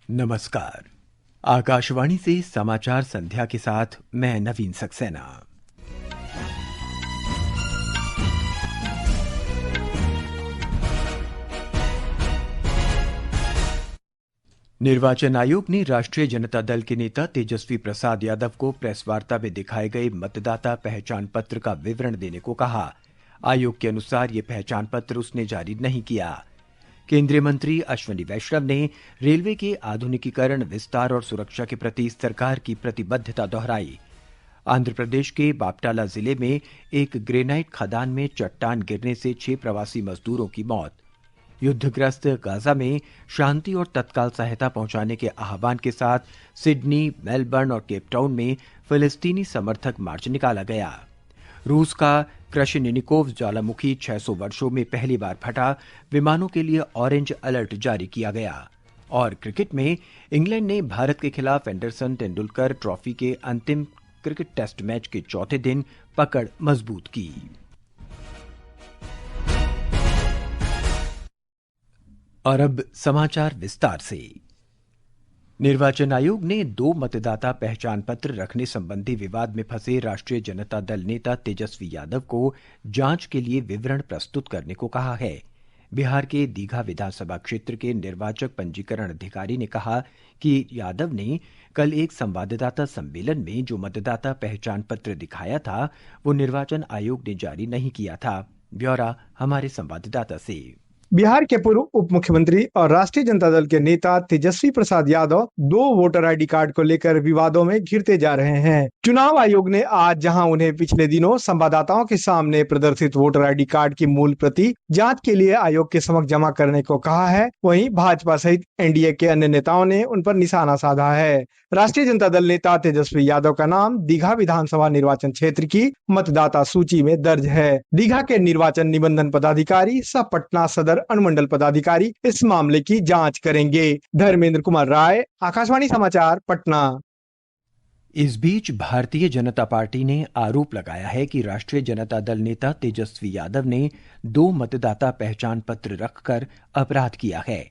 नमस्कार। आकाशवाणी से समाचार संध्या के साथ मैं नवीन सक्सेना। निर्वाचन आयोग ने राष्ट्रीय जनता दल के नेता तेजस्वी प्रसाद यादव को प्रेस वार्ता में दिखाए गए मतदाता पहचान पत्र का विवरण देने को कहा। आयोग के अनुसार ये पहचान पत्र उसने जारी नहीं किया। केंद्रीय मंत्री अश्विनी वैष्णव ने रेलवे के आधुनिकीकरण, विस्तार और सुरक्षा के प्रति सरकार की प्रतिबद्धता दोहराई। आंध्र प्रदेश के बापटाला जिले में एक ग्रेनाइट खदान में चट्टान गिरने से 6 प्रवासी मजदूरों की मौत। युद्धग्रस्त गाजा में शांति और तत्काल सहायता पहुंचाने के आह्वान के साथ सिडनी, मेलबर्न और केपटाउन में फिलिस्तीनी समर्थक मार्च निकाला गया। रूस का क्रशिनिकोव ज्वालामुखी 600 वर्षों में पहली बार फटा, विमानों के लिए ऑरेंज अलर्ट जारी किया गया। और क्रिकेट में इंग्लैंड ने भारत के खिलाफ एंडरसन तेंदुलकर ट्रॉफी के अंतिम क्रिकेट टेस्ट मैच के चौथे दिन पकड़ मजबूत की। और अब समाचार विस्तार से। निर्वाचन आयोग ने 2 मतदाता पहचान पत्र रखने संबंधी विवाद में फंसे राष्ट्रीय जनता दल नेता तेजस्वी यादव को जांच के लिए विवरण प्रस्तुत करने को कहा है। बिहार के दीघा विधानसभा क्षेत्र के निर्वाचक पंजीकरण अधिकारी ने कहा कि यादव ने कल एक संवाददाता सम्मेलन में जो मतदाता पहचान पत्र दिखाया था वो निर्वाचन आयोग ने जारी नहीं किया था। ब्यौरा हमारे संवाददाता से। बिहार के पूर्व उप मुख्यमंत्री और राष्ट्रीय जनता दल के नेता Tejashwi Prasad Yadav 2 voter ID card को लेकर विवादों में घिरते जा रहे हैं। चुनाव आयोग ने आज जहां उन्हें पिछले दिनों संवाददाताओं के सामने प्रदर्शित वोटर आईडी कार्ड की मूल प्रति जांच के लिए आयोग के समक्ष जमा करने को कहा है, वहीं भाजपा सहित एनडीए के अन्य नेताओं ने उन पर निशाना साधा है। राष्ट्रीय जनता दल नेता तेजस्वी यादव का नाम दीघा विधानसभा निर्वाचन क्षेत्र की मतदाता सूची में दर्ज है। दीघा के निर्वाचन निबंधन पदाधिकारी सह पटना सदर अनुमंडल पदाधिकारी इस मामले की जांच करेंगे। धर्मेंद्र कुमार राय, आकाशवाणी समाचार, पटना। इस बीच भारतीय जनता पार्टी ने आरोप लगाया है कि राष्ट्रीय जनता दल नेता तेजस्वी यादव ने 2 मतदाता पहचान पत्र रखकर अपराध किया है।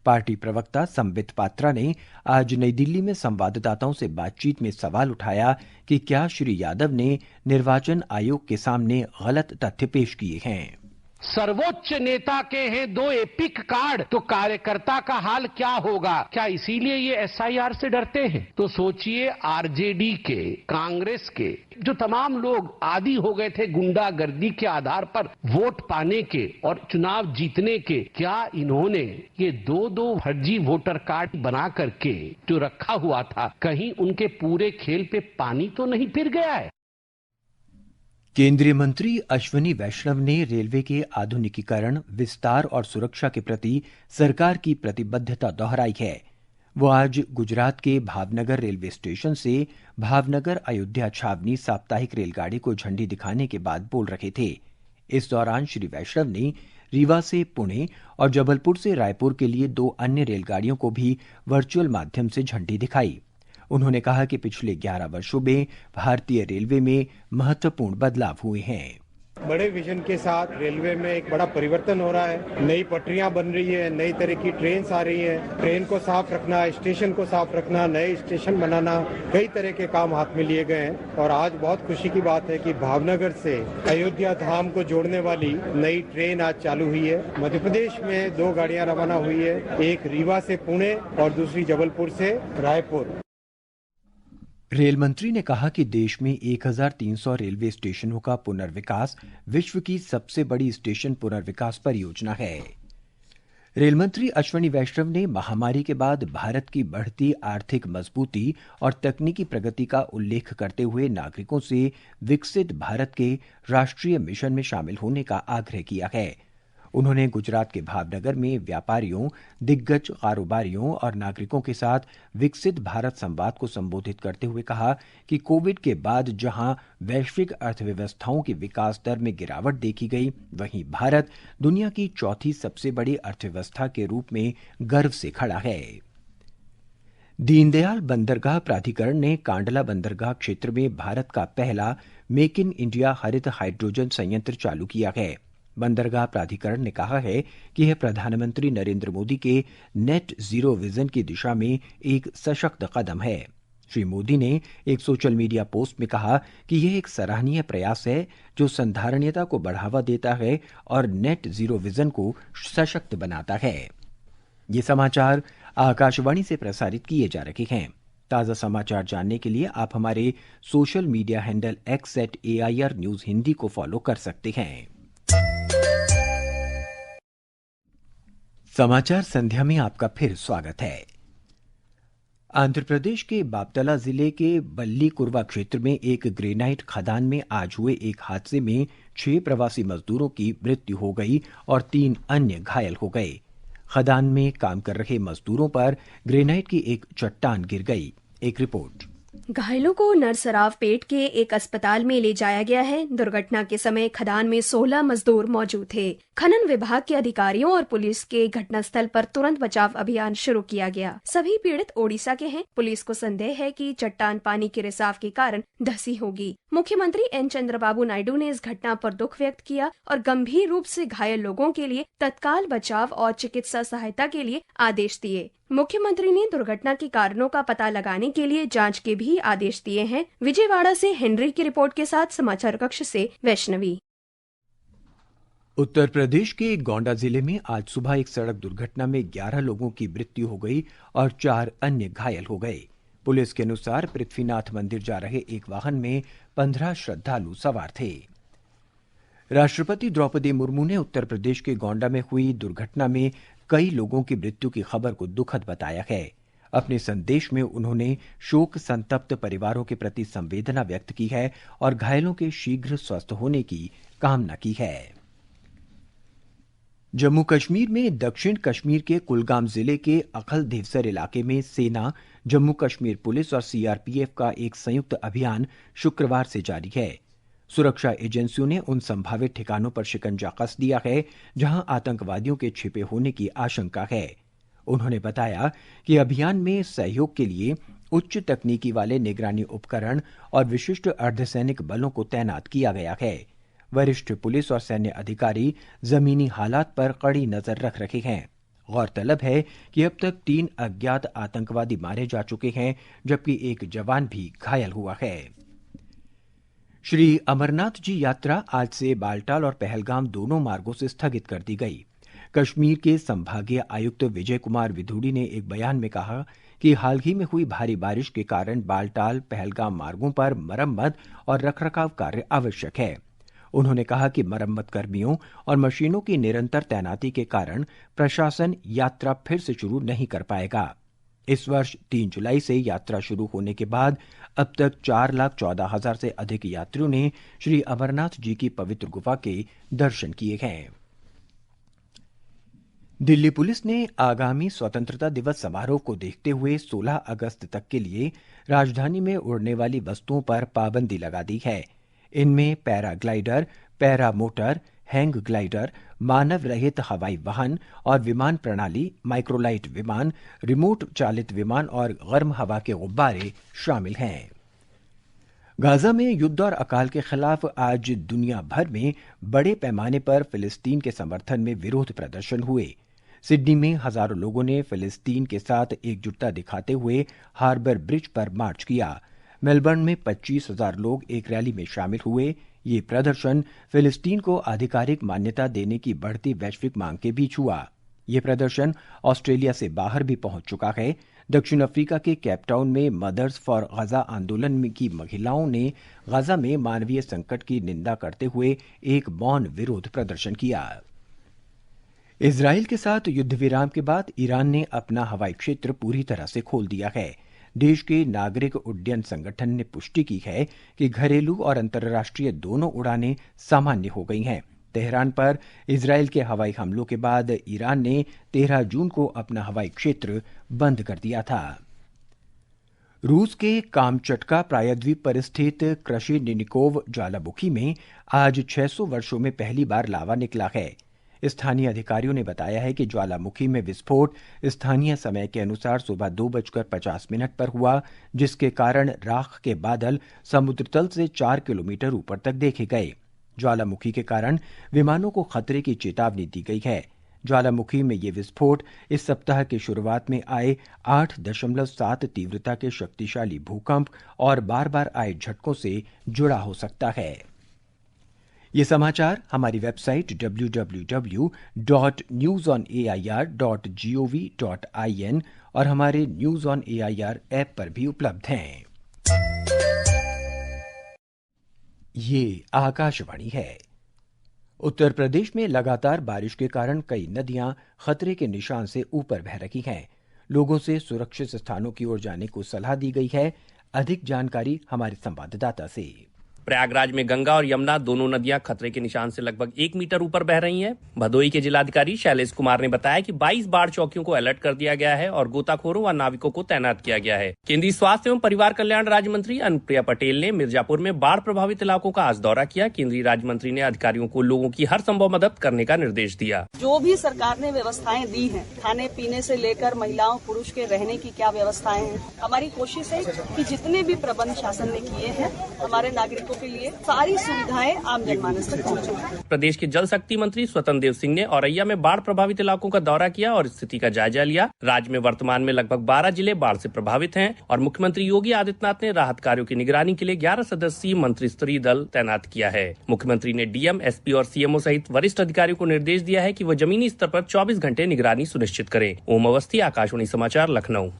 पार्टी प्रवक्ता संबित पात्रा ने आज नई दिल्ली में संवाददाताओं से बातचीत में सवाल उठाया कि क्या श्री यादव ने निर्वाचन आयोग के सामने गलत तथ्य पेश किए हैं। सर्वोच्च नेता के हैं 2 एपिक कार्ड, तो कार्यकर्ता का हाल क्या होगा? क्या इसीलिए ये एसआईआर से डरते हैं? तो सोचिए, आरजेडी के, कांग्रेस के जो तमाम लोग आदी हो गए थे गुंडागर्दी के आधार पर वोट पाने के और चुनाव जीतने के, क्या इन्होंने ये 2 फर्जी वोटर कार्ड बना करके जो रखा हुआ था, कहीं उनके पूरे खेल पे पानी तो नहीं फिर गया है? केंद्रीय मंत्री अश्विनी वैष्णव ने रेलवे के आधुनिकीकरण, विस्तार और सुरक्षा के प्रति सरकार की प्रतिबद्धता दोहराई है। वो आज गुजरात के भावनगर रेलवे स्टेशन से भावनगर अयोध्या छावनी साप्ताहिक रेलगाड़ी को झंडी दिखाने के बाद बोल रहे थे। इस दौरान श्री वैष्णव ने रीवा से पुणे और जबलपुर से रायपुर के लिए 2 अन्य रेलगाड़ियों को भी वर्चुअल माध्यम से झंडी दिखाई। उन्होंने कहा कि पिछले 11 वर्षों में भारतीय रेलवे में महत्वपूर्ण बदलाव हुए हैं। बड़े विजन के साथ रेलवे में एक बड़ा परिवर्तन हो रहा है। नई पटरियां बन रही है, नई तरह की ट्रेन आ रही है। ट्रेन को साफ रखना, स्टेशन को साफ रखना, नए स्टेशन बनाना, कई तरह के काम हाथ में लिए गए हैं। और आज बहुत खुशी की बात है कि भावनगर से अयोध्या धाम को जोड़ने वाली नई ट्रेन आज चालू हुई है। मध्य प्रदेश में 2 गाड़ियां रवाना हुई है, एक रीवा से पुणे और दूसरी जबलपुर से रायपुर। रेल मंत्री ने कहा कि देश में 1300 रेलवे स्टेशनों का पुनर्विकास विश्व की सबसे बड़ी स्टेशन पुनर्विकास परियोजना है। रेल मंत्री अश्विनी वैष्णव ने महामारी के बाद भारत की बढ़ती आर्थिक मजबूती और तकनीकी प्रगति का उल्लेख करते हुए नागरिकों से विकसित भारत के राष्ट्रीय मिशन में शामिल होने का आग्रह किया है। उन्होंने गुजरात के भावनगर में व्यापारियों, दिग्गज कारोबारियों और नागरिकों के साथ विकसित भारत संवाद को संबोधित करते हुए कहा कि कोविड के बाद जहां वैश्विक अर्थव्यवस्थाओं की विकास दर में गिरावट देखी गई, वहीं भारत दुनिया की चौथी सबसे बड़ी अर्थव्यवस्था के रूप में गर्व से खड़ा है। दीनदयाल बंदरगाह प्राधिकरण ने कांडला बंदरगाह क्षेत्र में भारत का पहला मेक इन इंडिया हरित हाइड्रोजन संयंत्र चालू किया है। बंदरगाह प्राधिकरण ने कहा है कि यह प्रधानमंत्री नरेंद्र मोदी के नेट जीरो विजन की दिशा में एक सशक्त कदम है। श्री मोदी ने एक सोशल मीडिया पोस्ट में कहा कि यह एक सराहनीय प्रयास है जो संधारणीयता को बढ़ावा देता है और नेट जीरो विजन को सशक्त बनाता है। ये समाचार आकाशवाणी से प्रसारित किए जा रहे हैं। ताज़ा समाचार जानने के लिए आप हमारे social media handle x@AIR news Hindi को फॉलो कर सकते हैं। समाचार संध्या में आपका फिर स्वागत है। आंध्र प्रदेश के बापतला जिले के बल्ली कुरवा क्षेत्र में एक ग्रेनाइट खदान में आज हुए एक हादसे में 6 प्रवासी मजदूरों की मृत्यु हो गई और 3 अन्य घायल हो गए। खदान में काम कर रहे मजदूरों पर ग्रेनाइट की एक चट्टान गिर गई। एक रिपोर्ट। घायलों को नरसराव पेट के एक अस्पताल में ले जाया गया है। दुर्घटना के समय खदान में 16 मजदूर मौजूद थे। खनन विभाग के अधिकारियों और पुलिस के घटनास्थल पर तुरंत बचाव अभियान शुरू किया गया। सभी पीड़ित ओडिशा के हैं। पुलिस को संदेह है कि चट्टान पानी के रिसाव के कारण धंसी होगी। मुख्यमंत्री एन चंद्रबाबू नायडू ने इस घटना पर दुख व्यक्त किया और गंभीर रूप से घायल लोगों के लिए तत्काल बचाव और चिकित्सा सहायता के लिए आदेश दिए। मुख्यमंत्री ने दुर्घटना के कारणों का पता लगाने के लिए जांच के भी आदेश दिए हैं। विजयवाड़ा से हेनरी की रिपोर्ट के साथ समाचार कक्ष से वैष्णवी। उत्तर प्रदेश के गोंडा जिले में आज सुबह एक सड़क दुर्घटना में 11 लोगों की मृत्यु हो गई और 4 अन्य घायल हो गए। पुलिस के अनुसार पृथ्वीनाथ मंदिर जा रहे एक वाहन में 15 श्रद्धालु सवार थे। राष्ट्रपति द्रौपदी मुर्मू ने उत्तर प्रदेश के गोंडा में हुई दुर्घटना में कई लोगों की मृत्यु की खबर को दुखद बताया है। अपने संदेश में उन्होंने शोक संतप्त परिवारों के प्रति संवेदना व्यक्त की है और घायलों के शीघ्र स्वस्थ होने की कामना की है। जम्मू कश्मीर में दक्षिण कश्मीर के कुलगाम जिले के अखल देवसर इलाके में सेना, जम्मू कश्मीर पुलिस और सीआरपीएफ का एक संयुक्त अभियान शुक्रवार से जारी है। सुरक्षा एजेंसियों ने उन संभावित ठिकानों पर शिकंजा कस दिया है जहां आतंकवादियों के छिपे होने की आशंका है। उन्होंने बताया कि अभियान में सहयोग के लिए उच्च तकनीकी वाले निगरानी उपकरण और विशिष्ट अर्धसैनिक बलों को तैनात किया गया है। वरिष्ठ पुलिस और सैन्य अधिकारी जमीनी हालात पर कड़ी नजर रख रहे हैं। गौरतलब है कि अब तक 3 अज्ञात आतंकवादी मारे जा चुके हैं, जबकि एक जवान भी घायल हुआ है। श्री अमरनाथ जी यात्रा आज से बालटाल और पहलगाम दोनों मार्गों से स्थगित कर दी गई। कश्मीर के संभागीय आयुक्त विजय कुमार विधुड़ी ने एक बयान में कहा कि हाल ही में हुई भारी बारिश के कारण बालटाल पहलगाम मार्गों पर मरम्मत और रखरखाव कार्य आवश्यक है। उन्होंने कहा कि मरम्मत कर्मियों और मशीनों की निरंतर तैनाती के कारण प्रशासन यात्रा फिर से शुरू नहीं कर पाएगा। इस वर्ष 3 जुलाई से यात्रा शुरू होने के बाद अब तक 4,14,000 से अधिक यात्रियों ने श्री अमरनाथ जी की पवित्र गुफा के दर्शन किए हैं। दिल्ली पुलिस ने आगामी स्वतंत्रता दिवस समारोह को देखते हुए 16 अगस्त तक के लिए राजधानी में उड़ने वाली वस्तुओं पर पाबंदी लगा दी है। इनमें पैराग्लाइडर, पैरामोटर, हैंग ग्लाइडर, मानव रहित हवाई वाहन और विमान प्रणाली, माइक्रोलाइट विमान, रिमोट चालित विमान और गर्म हवा के गुब्बारे शामिल हैं। गाजा में युद्ध और अकाल के खिलाफ आज दुनिया भर में बड़े पैमाने पर फिलिस्तीन के समर्थन में विरोध प्रदर्शन हुए। सिडनी में हजारों लोगों ने फिलिस्तीन के साथ एकजुटता दिखाते हुए हार्बर ब्रिज पर मार्च किया। मेलबर्न में 25,000 लोग एक रैली में शामिल हुए। ये प्रदर्शन फिलिस्तीन को आधिकारिक मान्यता देने की बढ़ती वैश्विक मांग के बीच हुआ। ये प्रदर्शन ऑस्ट्रेलिया से बाहर भी पहुंच चुका है। दक्षिण अफ्रीका के केपटाउन में मदर्स फॉर गजा आंदोलन की महिलाओं ने गजा में मानवीय संकट की निंदा करते हुए एक मौन विरोध प्रदर्शन किया। इजराइल के साथ युद्ध विराम के बाद ईरान ने अपना हवाई क्षेत्र पूरी तरह से खोल दिया है। देश के नागरिक उड्डयन संगठन ने पुष्टि की है कि घरेलू और अंतर्राष्ट्रीय दोनों उड़ानें सामान्य हो गई हैं। तेहरान पर इजराइल के हवाई हमलों के बाद ईरान ने 13 जून को अपना हवाई क्षेत्र बंद कर दिया था। रूस के कामचटका प्रायद्वीप पर स्थित क्रशिनिकोव ज्वालामुखी में आज 600 वर्षों में पहली बार लावा निकला है। स्थानीय अधिकारियों ने बताया है कि ज्वालामुखी में विस्फोट स्थानीय समय के अनुसार सुबह 2:50 पर हुआ, जिसके कारण राख के बादल समुद्र तल से 4 किलोमीटर ऊपर तक देखे गए। ज्वालामुखी के कारण विमानों को खतरे की चेतावनी दी गई है। ज्वालामुखी में ये विस्फोट इस सप्ताह की शुरुआत में आए 8.7 तीव्रता के शक्तिशाली भूकंप और बार बार आए झटकों से जुड़ा हो सकता है। ये समाचार हमारी वेबसाइट www.newsonair.gov.in और हमारे न्यूज ऑन AIR ऐप पर भी उपलब्ध हैं। ये आकाशवाणी है। उत्तर प्रदेश में लगातार बारिश के कारण कई नदियां खतरे के निशान से ऊपर बह रही हैं। लोगों से सुरक्षित स्थानों की ओर जाने को सलाह दी गई है। अधिक जानकारी हमारे संवाददाता से। प्रयागराज में गंगा और यमुना दोनों नदियां खतरे के निशान से लगभग 1 मीटर ऊपर बह रही हैं। भदोही के जिलाधिकारी शैलेश कुमार ने बताया कि 22 बाढ़ चौकियों को अलर्ट कर दिया गया है और गोताखोरों व नाविकों को तैनात किया गया है। केंद्रीय स्वास्थ्य एवं परिवार कल्याण राज्य मंत्री अनुप्रिया पटेल ने मिर्जापुर में बाढ़ प्रभावित इलाकों का आज दौरा किया। केंद्रीय राज्य मंत्री ने अधिकारियों को लोगों की हर संभव मदद करने का निर्देश दिया। जो भी सरकार ने व्यवस्थाएं दी हैं, खाने पीने से लेकर महिलाओं पुरुष के रहने की क्या व्यवस्थाएं हैं, हमारी कोशिश है कि जितने भी प्रबंध शासन ने किए हैं हमारे नागरिकों के लिए सारी सुविधाएं आम जनमानस तक पहुंचे। प्रदेश के जल शक्ति मंत्री स्वतंत्र देव सिंह ने औरैया में बाढ़ प्रभावित इलाकों का दौरा किया और स्थिति का जायजा लिया। राज्य में वर्तमान में लगभग 12 जिले बाढ़ से प्रभावित हैं और मुख्यमंत्री योगी आदित्यनाथ ने राहत कार्यों की निगरानी के लिए 11 सदस्यीय मंत्री स्तरीय दल तैनात किया है। मुख्यमंत्री ने डीएम, एसपी और सीएमओ सहित वरिष्ठ अधिकारियों को निर्देश दिया है कि वो जमीनी स्तर पर 24 घंटे निगरानी सुनिश्चित करें। ओम अवस्थी, आकाशवाणी समाचार, लखनऊ।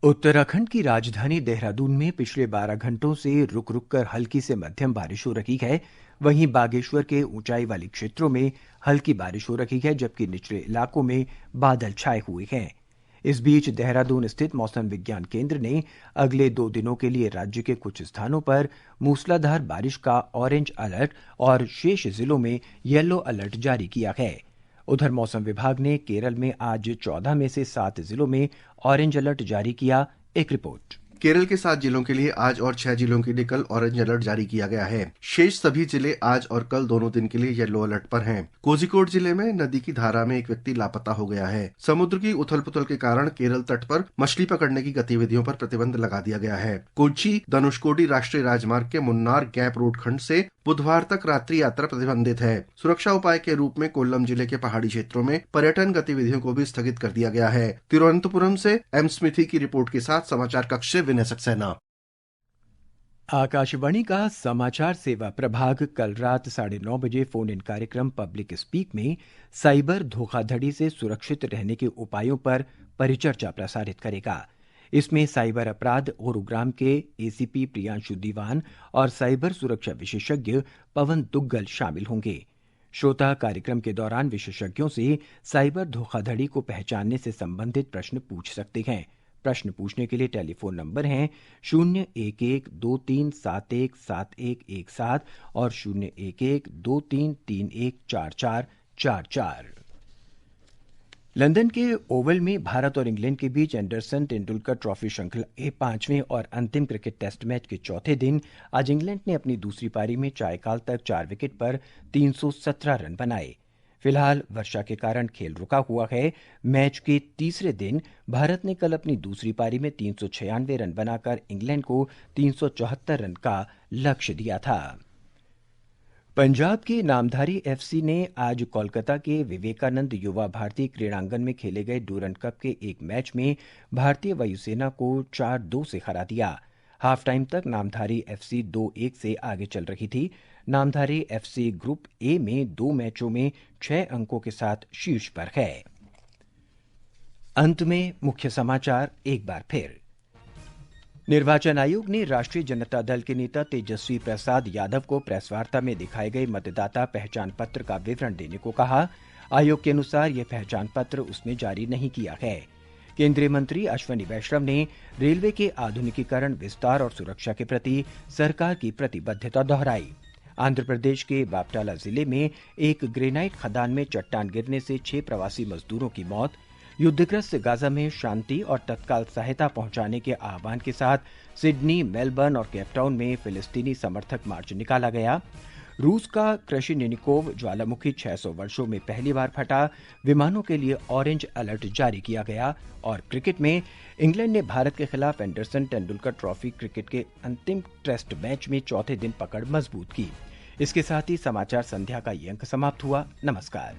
उत्तराखंड की राजधानी देहरादून में पिछले 12 घंटों से रुक रुक कर हल्की से मध्यम बारिश हो रही है। वहीं बागेश्वर के ऊंचाई वाले क्षेत्रों में हल्की बारिश हो रही है, जबकि निचले इलाकों में बादल छाए हुए हैं। इस बीच देहरादून स्थित मौसम विज्ञान केंद्र ने अगले 2 दिनों के लिए राज्य के कुछ स्थानों पर मूसलाधार बारिश का ऑरेंज अलर्ट और शेष जिलों में येलो अलर्ट जारी किया है। उधर मौसम विभाग ने केरल में आज 14 में से 7 जिलों में ऑरेंज अलर्ट जारी किया। एक रिपोर्ट। केरल के 7 जिलों के लिए आज और 6 जिलों के लिए कल ऑरेंज अलर्ट जारी किया गया है। शेष सभी जिले आज और कल दोनों दिन के लिए येलो अलर्ट पर हैं। कोझिकोड जिले में नदी की धारा में एक व्यक्ति लापता हो गया है। समुद्र की उथल पुथल के कारण केरल तट पर मछली पकड़ने की गतिविधियों पर प्रतिबंध लगा दिया गया है। कोच्चि धनुषकोडी राष्ट्रीय राजमार्ग के मुन्नार गैप रोड खंड से बुधवार तक रात्रि यात्रा प्रतिबंधित है। सुरक्षा उपाय के रूप में कोल्लम जिले के पहाड़ी क्षेत्रों में पर्यटन गतिविधियों को भी स्थगित कर दिया गया है। तिरुवनंतपुरम से एम स्मिथी की रिपोर्ट के साथ समाचार कक्ष से विनय सक्सेना। आकाशवाणी का समाचार सेवा प्रभाग कल रात 9:30 बजे फोन इन कार्यक्रम पब्लिक स्पीक में साइबर धोखाधड़ी से सुरक्षित रहने के उपायों पर परिचर्चा प्रसारित करेगा। इसमें साइबर अपराध गुरुग्राम के एसीपी प्रियांशु दीवान और साइबर सुरक्षा विशेषज्ञ पवन दुग्गल शामिल होंगे। श्रोता कार्यक्रम के दौरान विशेषज्ञों से साइबर धोखाधड़ी को पहचानने से संबंधित प्रश्न पूछ सकते हैं। प्रश्न पूछने के लिए टेलीफोन नंबर हैं 011-2371-7117 और 011-2331-4444। लंदन के ओवल में भारत और इंग्लैंड के बीच एंडरसन तेंदुलकर ट्रॉफी श्रृंखला के 5वें और अंतिम क्रिकेट टेस्ट मैच के चौथे दिन आज इंग्लैंड ने अपनी दूसरी पारी में चायकाल तक 4 विकेट पर 317 रन बनाए। फिलहाल वर्षा के कारण खेल रुका हुआ है। मैच के तीसरे दिन भारत ने कल अपनी दूसरी पारी में 396 रन बनाकर इंग्लैंड को 374 रन का लक्ष्य दिया था। पंजाब के नामधारी एफसी ने आज कोलकाता के विवेकानंद युवा भारती क्रीड़ांगन में खेले गए डूरंड कप के एक मैच में भारतीय वायुसेना को 4-2 से हरा दिया। हाफ टाइम तक नामधारी एफसी 2-1 से आगे चल रही थी। नामधारी एफसी ग्रुप ए में 2 मैचों में 6 अंकों के साथ शीर्ष पर है। अंत में मुख्य समाचार एक बार फिर। निर्वाचन आयोग ने राष्ट्रीय जनता दल के नेता तेजस्वी प्रसाद यादव को प्रेस वार्ता में दिखाए गए मतदाता पहचान पत्र का विवरण देने को कहा। आयोग के अनुसार यह पहचान पत्र उसने जारी नहीं किया है। केंद्रीय मंत्री अश्विनी वैष्णव ने रेलवे के आधुनिकीकरण, विस्तार और सुरक्षा के प्रति सरकार की प्रतिबद्धता दोहराई। आंध्र प्रदेश के बापटाला जिले में एक ग्रेनाइट खदान में चट्टान गिरने से 6 प्रवासी मजदूरों की मौत। युद्धग्रस्त गाजा में शांति और तत्काल सहायता पहुंचाने के आह्वान के साथ सिडनी, मेलबर्न और केपटाउन में फिलिस्तीनी समर्थक मार्च निकाला गया। रूस का क्रशिनिकोव ज्वालामुखी 600 वर्षों में पहली बार फटा। विमानों के लिए ऑरेंज अलर्ट जारी किया गया। और क्रिकेट में इंग्लैंड ने भारत के खिलाफ एंडरसन तेंदुलकर ट्रॉफी क्रिकेट के अंतिम टेस्ट मैच में चौथे दिन पकड़ मजबूत की। इसके साथ ही समाचार संध्या का ये अंक समाप्त हुआ। नमस्कार।